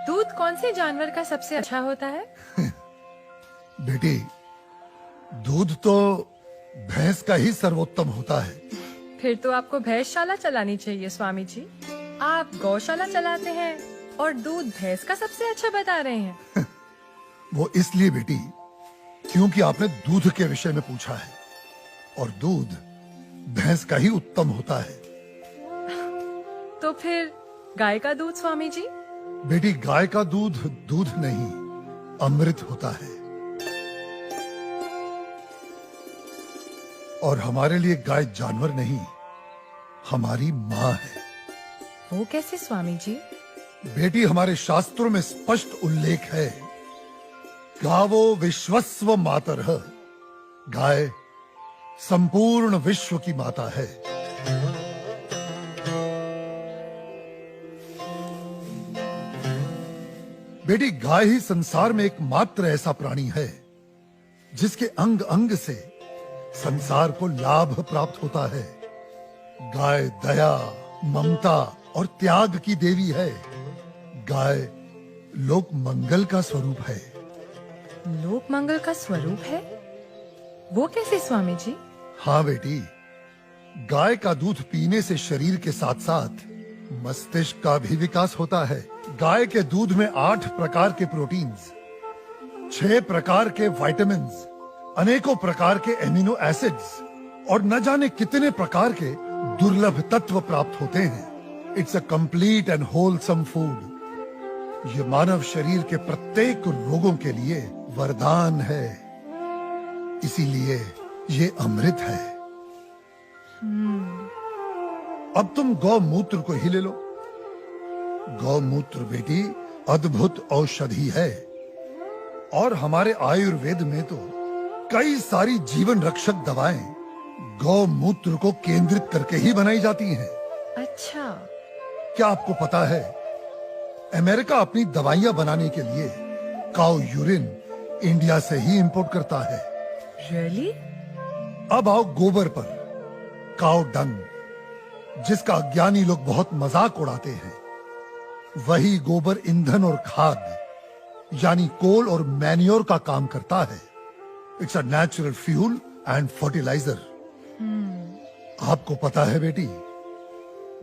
दूध कौन से जानवर का सबसे अच्छा होता है? बेटी, दूध तो भैंस का ही सर्वोत्तम होता है। फिर तो आपको भैंसशाला चलानी चाहिए स्वामी जी। आप गौशाला चलाते हैं और दूध भैंस का सबसे अच्छा बता रहे हैं। वो इसलिए बेटी, क्योंकि आपने दूध के विषय में पूछा है और दूध भैंस का ही उत्तम होता है। तो फिर गाय का दूध स्वामी जी? बेटी, गाय का दूध दूध नहीं, अमृत होता है। और हमारे लिए गाय जानवर नहीं, हमारी माँ है। वो कैसे स्वामी जी? बेटी, हमारे शास्त्रों में स्पष्ट उल्लेख है, गावो विश्वस्व मातरः, गाय संपूर्ण विश्व की माता है। बेटी, गाय ही संसार में एकमात्र ऐसा प्राणी है जिसके अंग अंग से संसार को लाभ प्राप्त होता है। गाय दया, ममता और त्याग की देवी है। गाय लोक मंगल का स्वरूप है। लोक मंगल का स्वरूप है? वो कैसे स्वामी जी? हाँ बेटी, गाय का दूध पीने से शरीर के साथ साथ मस्तिष्क का भी विकास होता है। गाय के दूध में 8 प्रकार के प्रोटीन्स, 6 प्रकार के विटामिन्स, अनेकों प्रकार के एमिनो एसिड्स और न जाने कितने प्रकार के दुर्लभ तत्व प्राप्त होते हैं। It's a complete and wholesome food. ये मानव शरीर के प्रत्येक रोगों के लिए वरदान है, इसीलिए ये अमृत है। अब तुम गौमूत्र को ही ले लो। गौमूत्र बेटी अद्भुत औषधि है और हमारे आयुर्वेद में तो कई सारी जीवन रक्षक दवाएं गौमूत्र को केंद्रित करके ही बनाई जाती हैं। अच्छा। क्या आपको पता है, अमेरिका अपनी दवाइयां बनाने के लिए काऊ यूरिन इंडिया से ही इंपोर्ट करता है। रियली? अब आओ गोबर पर। काऊ डंग, जिसका अज्ञानी लोग बहुत मजाक उड़ाते हैं, वही गोबर ईंधन और खाद यानी कोल और मैन्योर का काम करता है। It's a natural fuel and fertiliser. आपको पता है बेटी,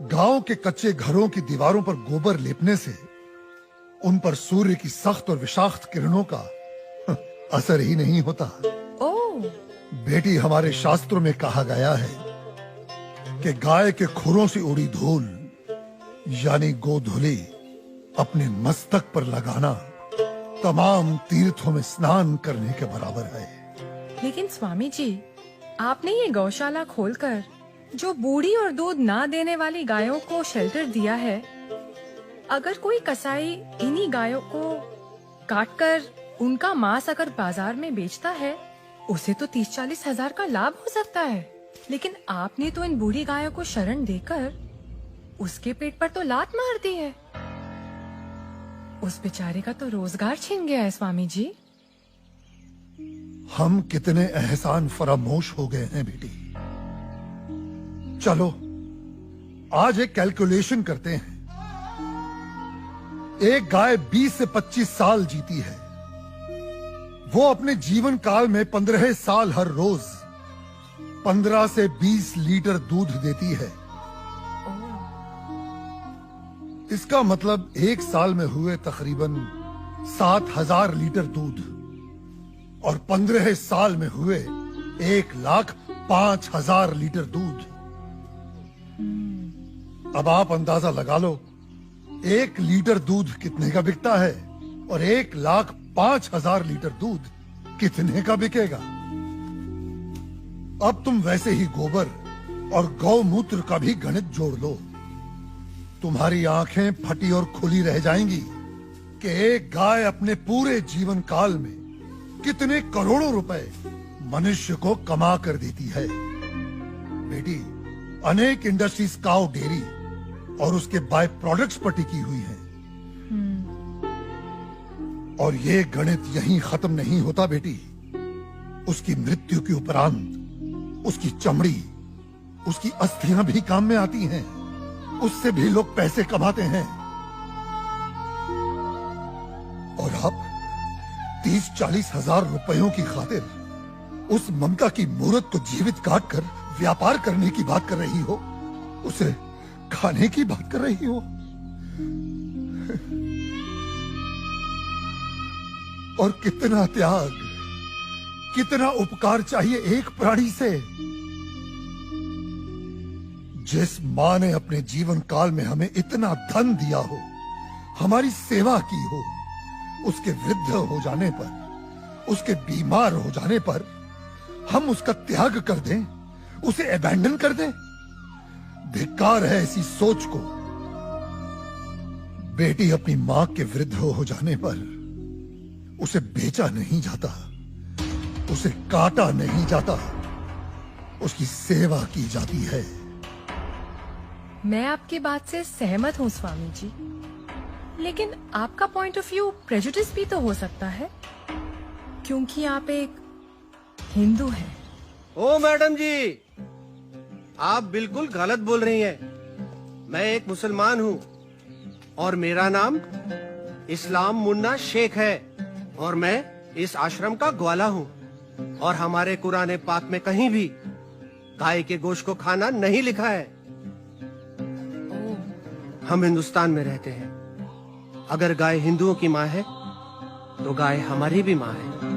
गांव के कच्चे घरों की दीवारों पर गोबर लेपने से उन पर सूर्य की सख्त और विषाक्त किरणों का असर ही नहीं होता। ओह। बेटी, हमारे शास्त्रों में कहा गया है कि गाय के खुरों से उड़ी धूल यानी गोधूली अपने मस्तक पर लगाना तमाम तीर्थों में स्नान करने के बराबर है। लेकिन स्वामी जी, आपने ये गौशाला खोलकर जो बूढ़ी और दूध ना देने वाली गायों को शेल्टर दिया है, अगर कोई कसाई इन्हीं गायों को काटकर उनका मांस अगर बाजार में बेचता है, उसे तो 30-40 हजार का लाभ हो सकता है। लेकिन आपने तो इन बूढ़ी गायों को शरण देकर उसके पेट पर तो लात मार दी है। उस बेचारे का तो रोजगार छीन गया है स्वामी जी। हम कितने एहसान फरामोश हो गए हैं बेटी। चलो आज एक कैलकुलेशन करते हैं। एक गाय 20 से 25 साल जीती है। वो अपने जीवन काल में 15 साल हर रोज 15 से 20 लीटर दूध देती है। इसका मतलब एक साल में हुए तकरीबन 7,000 लीटर दूध और 15 साल में हुए 1,05,000 लीटर दूध। अब आप अंदाजा लगा लो, 1 लीटर दूध कितने का बिकता है और 1,05,000 लीटर दूध कितने का बिकेगा। अब तुम वैसे ही गोबर और गौमूत्र का भी गणित जोड़ लो। तुम्हारी आंखें फटी और खुली रह जाएंगी कि एक गाय अपने पूरे जीवन काल में कितने करोड़ों रुपए मनुष्य को कमा कर देती है। बेटी, अनेक इंडस्ट्रीज काऊ डेयरी और उसके बाय प्रोडक्ट्स पर टिकी हुई हैं। और ये गणित यहीं खत्म नहीं होता बेटी। उसकी मृत्यु के उपरांत उसकी चमड़ी, उसकी अस्थियां भी काम में आती हैं। उससे भी लोग पैसे कमाते हैं। आप 30-40 हजार रुपयों की खातिर उस ममता की मूर्त को जीवित काट कर व्यापार करने की बात कर रही हो, उसे खाने की बात कर रही हो। और कितना त्याग, कितना उपकार चाहिए एक प्राणी से। जिस मां ने अपने जीवन काल में हमें इतना धन दिया हो, हमारी सेवा की हो, उसके वृद्ध हो जाने पर, उसके बीमार हो जाने पर हम उसका त्याग कर दें, उसे अबैंडन कर दें। धिक्कार है ऐसी सोच को। बेटी अपनी मां के वृद्ध हो जाने पर उसे बेचा नहीं जाता, उसे काटा नहीं जाता, उसकी सेवा की जाती है। मैं आपकी बात से सहमत हूँ स्वामी जी, लेकिन आपका पॉइंट ऑफ व्यू प्रेजुडिस भी तो हो सकता है, क्योंकि आप एक हिंदू हैं। ओ मैडम जी, आप बिल्कुल गलत बोल रही हैं। मैं एक मुसलमान हूँ और मेरा नाम इस्लाम मुन्ना शेख है और मैं इस आश्रम का ग्वाला हूँ। और हमारे कुरान पाक में कहीं भी गाय के गोश्त को खाना नहीं लिखा है। हम हिंदुस्तान में रहते हैं। अगर गाय हिंदुओं की माँ है तो गाय हमारी भी माँ है।